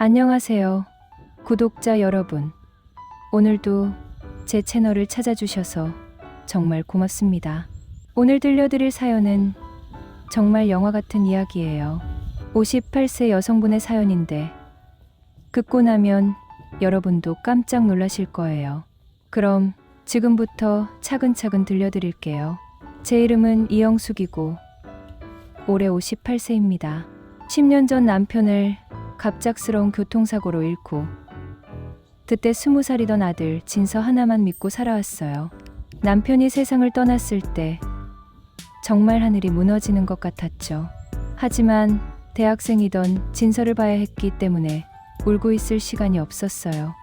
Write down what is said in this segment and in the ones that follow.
안녕하세요, 구독자 여러분. 오늘도 제 채널을 찾아주셔서 정말 고맙습니다. 오늘 들려드릴 사연은 정말 영화 같은 이야기예요. 58세 여성분의 사연인데 듣고 나면 여러분도 깜짝 놀라실 거예요. 그럼 지금부터 차근차근 들려드릴게요. 제 이름은 이영숙이고 올해 58세입니다. 10년 전 남편을 갑작스러운 교통사고로 잃고 그때 20살이던 아들 진서 하나만 믿고 살아왔어요. 남편이 세상을 떠났을 때 정말 하늘이 무너지는 것 같았죠. 하지만 대학생이던 진서를 봐야 했기 때문에 울고 있을 시간이 없었어요.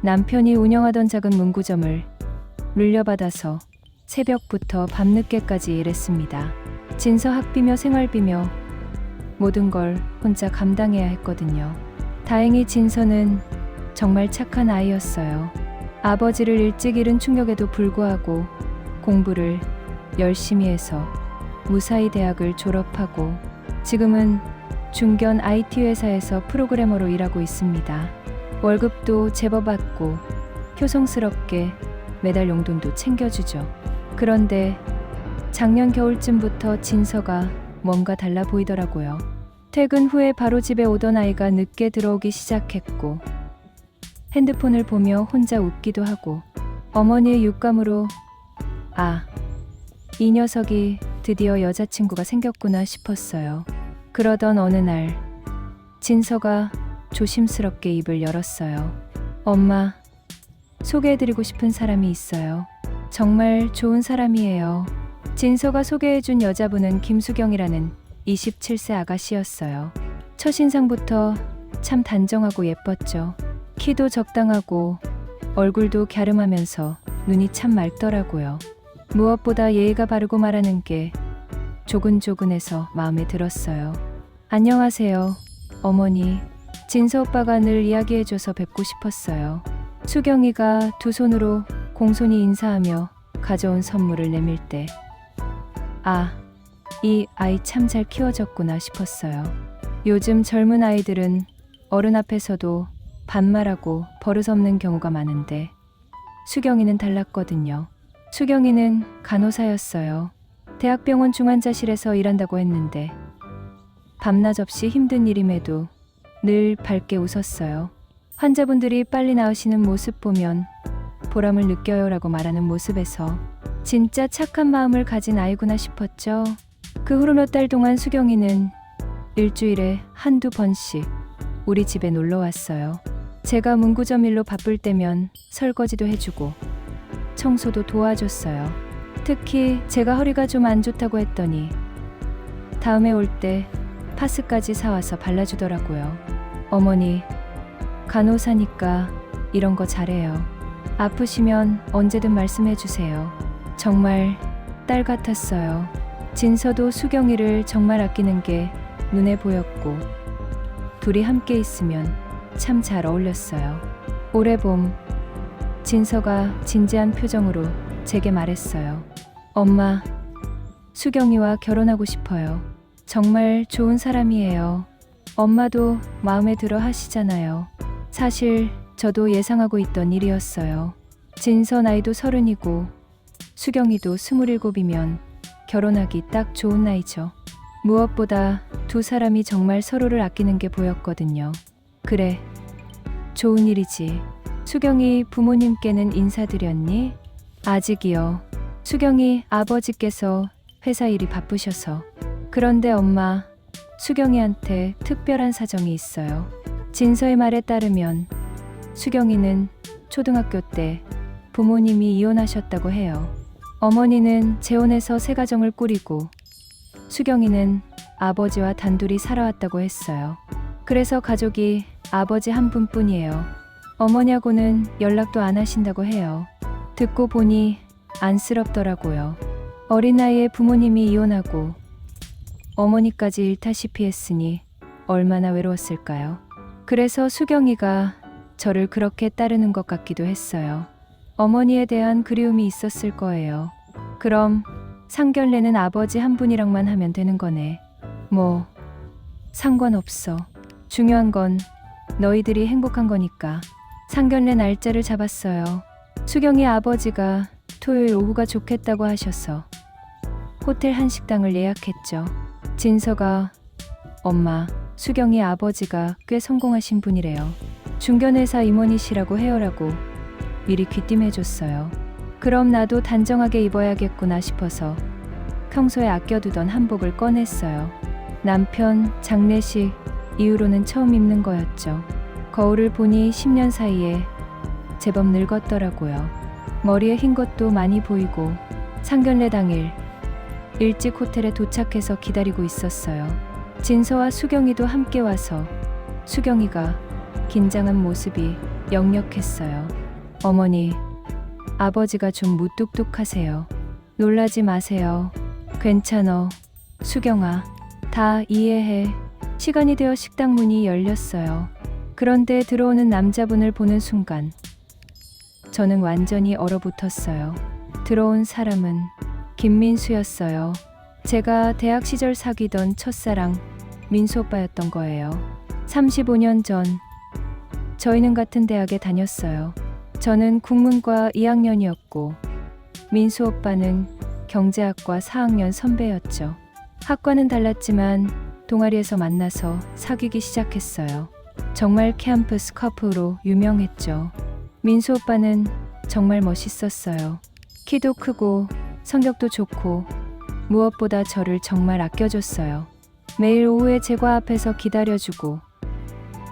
남편이 운영하던 작은 문구점을 물려받아서 새벽부터 밤늦게까지 일했습니다. 진서 학비며 생활비며 모든 걸 혼자 감당해야 했거든요. 다행히 진서는 정말 착한 아이였어요. 아버지를 일찍 잃은 충격에도 불구하고 공부를 열심히 해서 무사히 대학을 졸업하고 지금은 중견 IT 회사에서 프로그래머로 일하고 있습니다. 월급도 제법 받고 효성스럽게 매달 용돈도 챙겨주죠. 그런데 작년 겨울쯤부터 진서가 뭔가 달라 보이더라고요. 퇴근 후에 바로 집에 오던 아이가 늦게 들어오기 시작했고 핸드폰을 보며 혼자 웃기도 하고 어머니의 육감으로 이 녀석이 드디어 여자친구가 생겼구나 싶었어요. 그러던 어느 날 진서가 조심스럽게 입을 열었어요. 엄마, 소개해드리고 싶은 사람이 있어요. 정말 좋은 사람이에요. 진서가 소개해준 여자분은 김수경이라는 27세 아가씨였어요. 첫인상부터 참 단정하고 예뻤죠. 키도 적당하고 얼굴도 갸름하면서 눈이 참 맑더라고요. 무엇보다 예의가 바르고 말하는 게 조근조근해서 마음에 들었어요. 안녕하세요, 어머니. 진서 오빠가 늘 이야기해줘서 뵙고 싶었어요. 수경이가 두 손으로 공손히 인사하며 가져온 선물을 내밀 때 이 아이 참 잘 키워졌구나 싶었어요. 요즘 젊은 아이들은 어른 앞에서도 반말하고 버릇없는 경우가 많은데 수경이는 달랐거든요. 수경이는 간호사였어요. 대학병원 중환자실에서 일한다고 했는데 밤낮 없이 힘든 일임에도 늘 밝게 웃었어요. 환자분들이 빨리 나으시는 모습 보면 보람을 느껴요라고 말하는 모습에서 진짜 착한 마음을 가진 아이구나 싶었죠. 그 후로 몇 달 동안 수경이는 일주일에 한두 번씩 우리 집에 놀러 왔어요. 제가 문구점 일로 바쁠 때면 설거지도 해주고 청소도 도와줬어요. 특히 제가 허리가 좀 안 좋다고 했더니 다음에 올 때 파스까지 사와서 발라주더라고요. 어머니, 간호사니까 이런 거 잘해요. 아프시면 언제든 말씀해주세요. 정말 딸 같았어요. 진서도 수경이를 정말 아끼는 게 눈에 보였고 둘이 함께 있으면 참 잘 어울렸어요. 올해 봄 진서가 진지한 표정으로 제게 말했어요. 엄마, 수경이와 결혼하고 싶어요. 정말 좋은 사람이에요. 엄마도 마음에 들어 하시잖아요. 사실 저도 예상하고 있던 일이었어요. 진서 나이도 30이고 수경이도 27이면 결혼하기 딱 좋은 나이죠. 무엇보다 두 사람이 정말 서로를 아끼는 게 보였거든요. 그래, 좋은 일이지. 수경이 부모님께는 인사드렸니? 아직이요. 수경이 아버지께서 회사 일이 바쁘셔서. 그런데 엄마, 수경이한테 특별한 사정이 있어요. 진서의 말에 따르면 수경이는 초등학교 때 부모님이 이혼하셨다고 해요. 어머니는 재혼해서 새 가정을 꾸리고 수경이는 아버지와 단둘이 살아왔다고 했어요. 그래서 가족이 아버지 한 분뿐이에요. 어머니하고는 연락도 안 하신다고 해요. 듣고 보니 안쓰럽더라고요. 어린 나이에 부모님이 이혼하고 어머니까지 일타시피 했으니 얼마나 외로웠을까요? 그래서 수경이가 저를 그렇게 따르는 것 같기도 했어요. 어머니에 대한 그리움이 있었을 거예요. 그럼 상견례는 아버지 한 분이랑만 하면 되는 거네. 뭐 상관없어. 중요한 건 너희들이 행복한 거니까. 상견례 날짜를 잡았어요. 수경이 아버지가 토요일 오후가 좋겠다고 하셔서 호텔 한식당을 예약했죠. 진서가 엄마, 수경이 아버지가 꽤 성공하신 분이래요. 중견회사 임원이시라고 해요라고 미리 귀띔해줬어요. 그럼 나도 단정하게 입어야겠구나 싶어서 평소에 아껴두던 한복을 꺼냈어요. 남편 장례식 이후로는 처음 입는 거였죠. 거울을 보니 10년 사이에 제법 늙었더라고요. 머리에 흰 것도 많이 보이고 상견례 당일 일찍 호텔에 도착해서 기다리고 있었어요. 진서와 수경이도 함께 와서 수경이가 긴장한 모습이 역력했어요. 어머니, 아버지가 좀 무뚝뚝하세요. 놀라지 마세요. 괜찮어. 수경아, 다 이해해. 시간이 되어 식당 문이 열렸어요. 그런데 들어오는 남자분을 보는 순간 저는 완전히 얼어붙었어요. 들어온 사람은 김민수였어요. 제가 대학 시절 사귀던 첫사랑 민수 오빠였던 거예요. 35년 전 저희는 같은 대학에 다녔어요. 저는 국문과 2학년이었고 민수 오빠는 경제학과 4학년 선배였죠. 학과는 달랐지만 동아리에서 만나서 사귀기 시작했어요. 정말 캠퍼스 커플로 유명했죠. 민수 오빠는 정말 멋있었어요. 키도 크고 성격도 좋고 무엇보다 저를 정말 아껴줬어요. 매일 오후에 제과 앞에서 기다려주고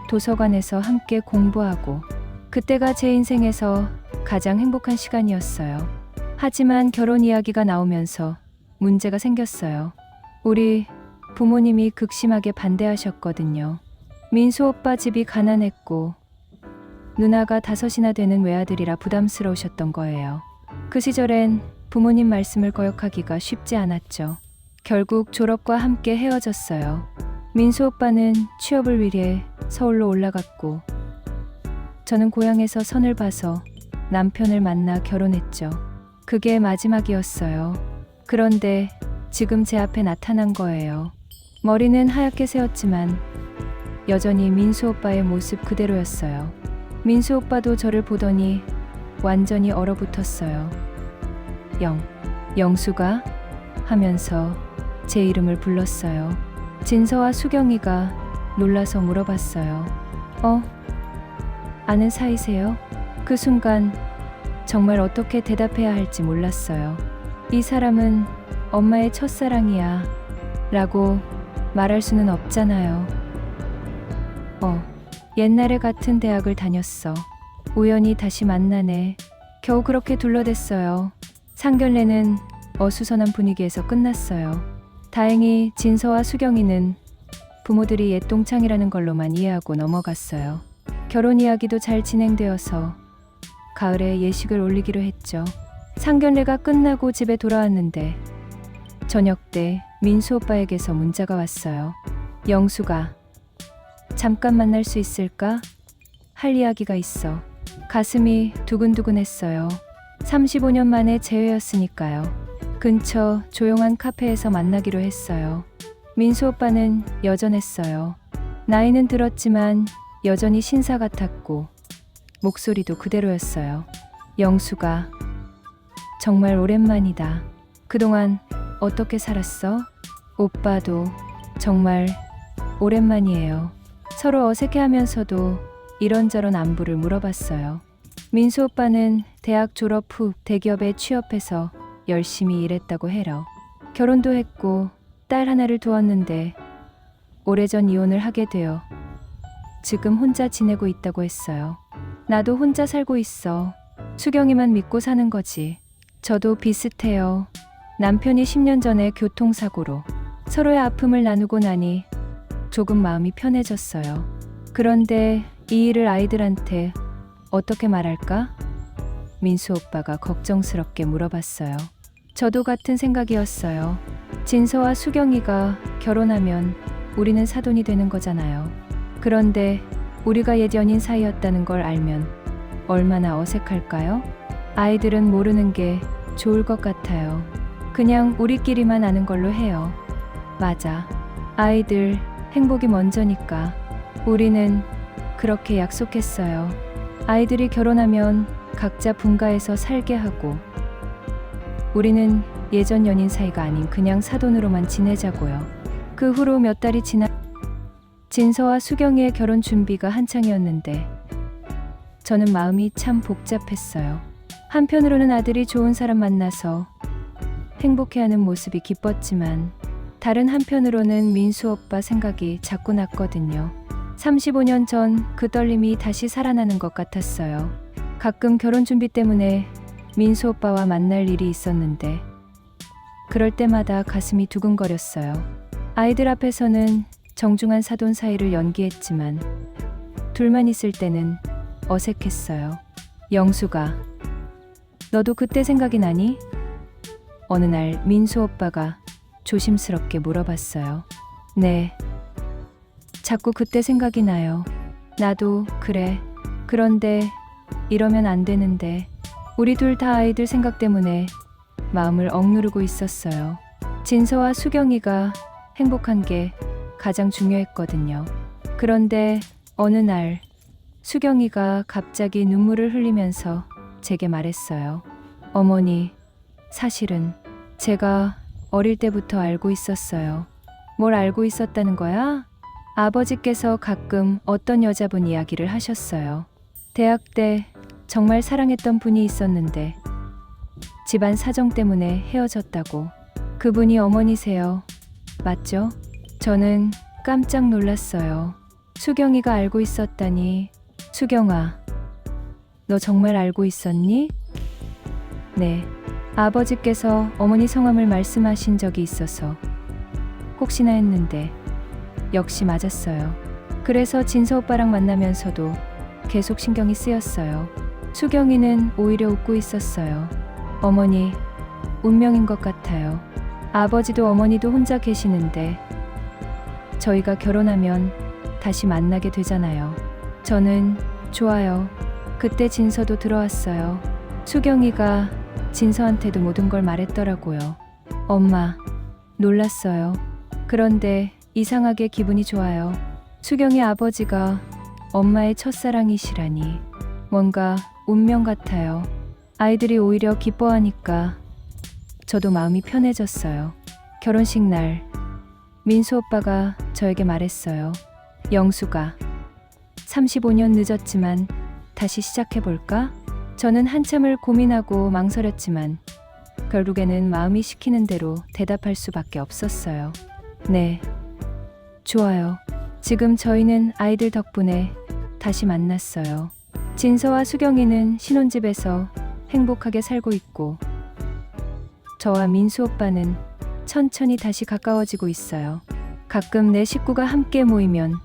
도서관에서 함께 공부하고 그때가 제 인생에서 가장 행복한 시간이었어요. 하지만 결혼 이야기가 나오면서 문제가 생겼어요. 우리 부모님이 극심하게 반대하셨거든요. 민수 오빠 집이 가난했고 누나가 5이나 되는 외아들이라 부담스러우셨던 거예요. 그 시절엔 부모님 말씀을 거역하기가 쉽지 않았죠. 결국 졸업과 함께 헤어졌어요. 민수 오빠는 취업을 위해 서울로 올라갔고 저는 고향에서 선을 봐서 남편을 만나 결혼했죠. 그게 마지막이었어요. 그런데 지금 제 앞에 나타난 거예요. 머리는 하얗게 새었지만 여전히 민수 오빠의 모습 그대로였어요. 민수 오빠도 저를 보더니 완전히 얼어붙었어요. 영수가? 하면서 제 이름을 불렀어요. 진서와 수경이가 놀라서 물어봤어요. 아는 사이세요? 그 순간 정말 어떻게 대답해야 할지 몰랐어요. 이 사람은 엄마의 첫사랑이야 라고 말할 수는 없잖아요. 옛날에 같은 대학을 다녔어. 우연히 다시 만나네. 겨우 그렇게 둘러댔어요. 상견례는 어수선한 분위기에서 끝났어요. 다행히 진서와 수경이는 부모들이 옛 동창이라는 걸로만 이해하고 넘어갔어요. 결혼 이야기도 잘 진행되어서 가을에 예식을 올리기로 했죠. 상견례가 끝나고 집에 돌아왔는데 저녁 때 민수 오빠에게서 문자가 왔어요. 영수가 잠깐 만날 수 있을까? 할 이야기가 있어. 가슴이 두근두근했어요. 35년 만에 재회였으니까요. 근처 조용한 카페에서 만나기로 했어요. 민수 오빠는 여전했어요. 나이는 들었지만 여전히 신사 같았고 목소리도 그대로였어요. 영수가 정말 오랜만이다. 그동안 어떻게 살았어? 오빠도 정말 오랜만이에요. 서로 어색해하면서도 이런저런 안부를 물어봤어요. 민수 오빠는 대학 졸업 후 대기업에 취업해서 열심히 일했다고 해요. 결혼도 했고 딸 하나를 두었는데 오래전 이혼을 하게 되어 지금 혼자 지내고 있다고 했어요. 나도 혼자 살고 있어. 수경이만 믿고 사는 거지. 저도 비슷해요. 남편이 10년 전에 교통사고로 서로의 아픔을 나누고 나니 조금 마음이 편해졌어요. 그런데 이 일을 아이들한테 어떻게 말할까? 민수 오빠가 걱정스럽게 물어봤어요. 저도 같은 생각이었어요. 진서와 수경이가 결혼하면 우리는 사돈이 되는 거잖아요. 그런데 우리가 옛 연인 사이였다는 걸 알면 얼마나 어색할까요? 아이들은 모르는 게 좋을 것 같아요. 그냥 우리끼리만 아는 걸로 해요. 맞아. 아이들 행복이 먼저니까 우리는 그렇게 약속했어요. 아이들이 결혼하면 각자 분가해서 살게 하고 우리는 예전 연인 사이가 아닌 그냥 사돈으로만 지내자고요. 그 후로 몇 달이 지나 진서와 수경이의 결혼 준비가 한창이었는데 저는 마음이 참 복잡했어요. 한편으로는 아들이 좋은 사람 만나서 행복해하는 모습이 기뻤지만 다른 한편으로는 민수 오빠 생각이 자꾸 났거든요. 35년 전 그 떨림이 다시 살아나는 것 같았어요. 가끔 결혼 준비 때문에 민수 오빠와 만날 일이 있었는데 그럴 때마다 가슴이 두근거렸어요. 아이들 앞에서는 정중한 사돈 사이를 연기했지만 둘만 있을 때는 어색했어요. 영수가 너도 그때 생각이 나니? 어느 날 민수 오빠가 조심스럽게 물어봤어요. 네. 자꾸 그때 생각이 나요. 나도 그래. 그런데 이러면 안 되는데 우리 둘 다 아이들 생각 때문에 마음을 억누르고 있었어요. 진서와 수경이가 행복한 게 가장 중요했거든요. 그런데 어느 날 수경이가 갑자기 눈물을 흘리면서 제게 말했어요. 어머니, 사실은 제가 어릴 때부터 알고 있었어요. 뭘 알고 있었다는 거야? 아버지께서 가끔 어떤 여자분 이야기를 하셨어요. 대학 때 정말 사랑했던 분이 있었는데 집안 사정 때문에 헤어졌다고. 그분이 어머니세요. 맞죠? 저는 깜짝 놀랐어요. 수경이가 알고 있었다니. 수경아, 너 정말 알고 있었니? 네. 아버지께서 어머니 성함을 말씀하신 적이 있어서 혹시나 했는데 역시 맞았어요. 그래서 진서 오빠랑 만나면서도 계속 신경이 쓰였어요. 수경이는 오히려 웃고 있었어요. 어머니, 운명인 것 같아요. 아버지도 어머니도 혼자 계시는데 저희가 결혼하면 다시 만나게 되잖아요. 저는 좋아요. 그때 진서도 들어왔어요. 수경이가 진서한테도 모든 걸 말했더라고요. 엄마, 놀랐어요. 그런데 이상하게 기분이 좋아요. 수경이 아버지가 엄마의 첫사랑이시라니 뭔가 운명 같아요. 아이들이 오히려 기뻐하니까 저도 마음이 편해졌어요. 결혼식 날 민수 오빠가 저에게 말했어요. 영수가 35년 늦었지만 다시 시작해볼까? 저는 한참을 고민하고 망설였지만 결국에는 마음이 시키는 대로 대답할 수밖에 없었어요. 네, 좋아요. 지금 저희는 아이들 덕분에 다시 만났어요. 진서와 수경이는 신혼집에서 행복하게 살고 있고 저와 민수 오빠는 천천히 다시 가까워지고 있어요. 가끔 내 식구가 함께 모이면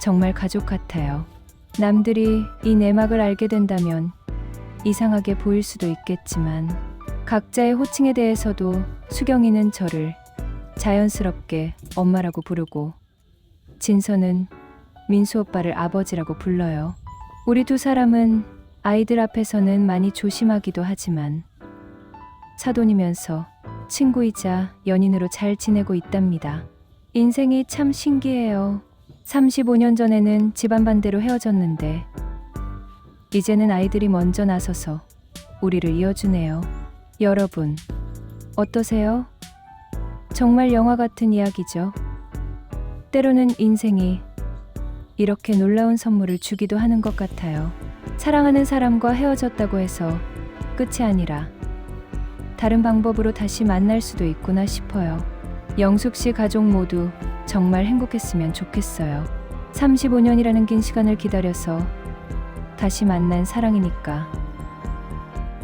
정말 가족 같아요. 남들이 이 내막을 알게 된다면 이상하게 보일 수도 있겠지만 각자의 호칭에 대해서도 수경이는 저를 자연스럽게 엄마라고 부르고 진서는 민수 오빠를 아버지라고 불러요. 우리 두 사람은 아이들 앞에서는 많이 조심하기도 하지만 사돈이면서 친구이자 연인으로 잘 지내고 있답니다. 인생이 참 신기해요. 35년 전에는 집안 반대로 헤어졌는데 이제는 아이들이 먼저 나서서 우리를 이어주네요. 여러분, 어떠세요? 정말 영화 같은 이야기죠. 때로는 인생이 이렇게 놀라운 선물을 주기도 하는 것 같아요. 사랑하는 사람과 헤어졌다고 해서 끝이 아니라 다른 방법으로 다시 만날 수도 있구나 싶어요. 영숙 씨 가족 모두 정말 행복했으면 좋겠어요. 35년이라는 긴 시간을 기다려서 다시 만난 사랑이니까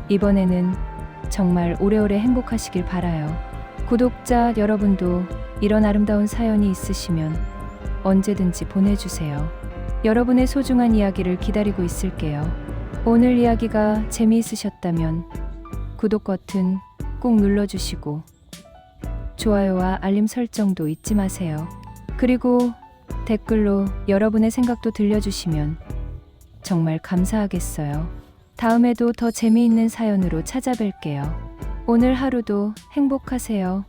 이번에는 정말 오래오래 행복하시길 바라요. 구독자 여러분도 이런 아름다운 사연이 있으시면 언제든지 보내주세요. 여러분의 소중한 이야기를 기다리고 있을게요. 오늘 이야기가 재미있으셨다면 구독 버튼 꼭 눌러주시고 좋아요와 알림 설정도 잊지 마세요. 그리고 댓글로 여러분의 생각도 들려주시면 정말 감사하겠어요. 다음에도 더 재미있는 사연으로 찾아뵐게요. 오늘 하루도 행복하세요.